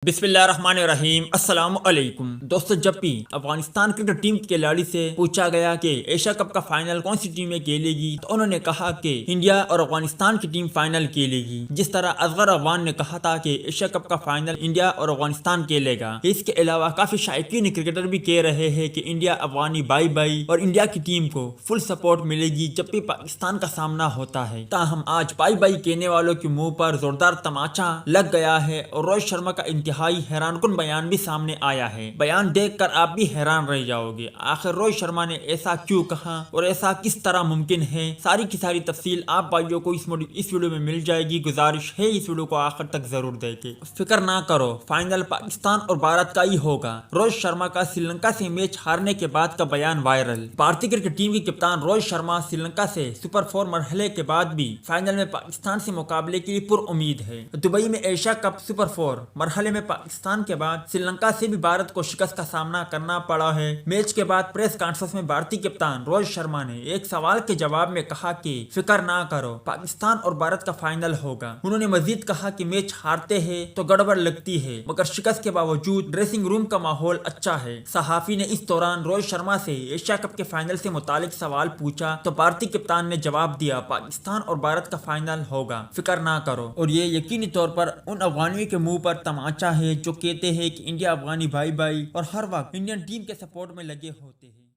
بسم اللہ الرحمن الرحیم۔ السلام علیکم دوستو، جب بھی افغانستان کرکٹ ٹیم کے کھلاڑی سے پوچھا گیا کہ ایشیا کپ کا فائنل کون سی ٹیمیں کھیلے گی تو انہوں نے کہا کہ انڈیا اور افغانستان کی ٹیم فائنل کھیلے گی، جس طرح اصغر افغان نے کہا تھا کہ ایشیا کپ کا فائنل انڈیا اور افغانستان کھیلے گا۔ اس کے علاوہ کافی شائقین کرکٹر بھی کہہ رہے ہیں کہ انڈیا افغانی بائی بائی اور انڈیا کی ٹیم کو فل سپورٹ ملے گی جب بھی پاکستان کا سامنا ہوتا ہے۔ تاہم آج بائی بائی کہنے والوں کے منہ پر زوردار تماچا لگ گیا ہے اور روہت شرما کا انتہائی حیران کن بیان بھی سامنے آیا ہے۔ بیان دیکھ کر آپ بھی حیران رہ جاؤ گے، آخر روہت شرما نے ایسا کیوں کہا اور ایسا کس طرح ممکن ہے؟ ساری کی ساری تفصیل آپ بھائیوں کو اس ویڈیو میں مل جائے گی۔ گزارش ہے اس ویڈیو کو آخر تک ضرور دیکھیں۔ فکر نہ کرو، فائنل پاکستان اور بھارت کا ہی ہوگا۔ روہت شرما کا سری لنکا سے میچ ہارنے کے بعد کا بیان وائرل۔ بھارتی کرکٹ ٹیم کے کپتان روہت شرما سری لنکا سے سپر 4 مرحلے کے بعد بھی فائنل میں پاکستان سے مقابلے کے لیے پر امید ہے۔ دبئی میں ایشیا کپ سپر 4 مرحلے میں پاکستان کے بعد سری لنکا سے بھی بھارت کو شکست کا سامنا کرنا پڑا ہے۔ میچ کے بعد پریس کانفرنس میں بھارتی کپتان روہت شرما نے ایک سوال کے جواب میں کہا کہ فکر نہ کرو، پاکستان اور بھارت کا فائنل ہوگا۔ انہوں نے مزید کہا کہ میچ ہارتے ہیں تو گڑبڑ لگتی ہے، مگر شکست کے باوجود ڈریسنگ روم کا ماحول اچھا ہے۔ صحافی نے اس دوران روہت شرما سے ایشیا کپ کے فائنل سے متعلق سوال پوچھا تو بھارتی کپتان نے جواب دیا، پاکستان اور بھارت کا فائنل ہوگا، فکر نہ کرو۔ اور یہ یقینی طور پر ان افغانیوں کے منہ پر تماچا ہے جو کہتے ہیں کہ انڈیا افغانی بھائی بھائی اور ہر وقت انڈین ٹیم کے سپورٹ میں لگے ہوتے ہیں۔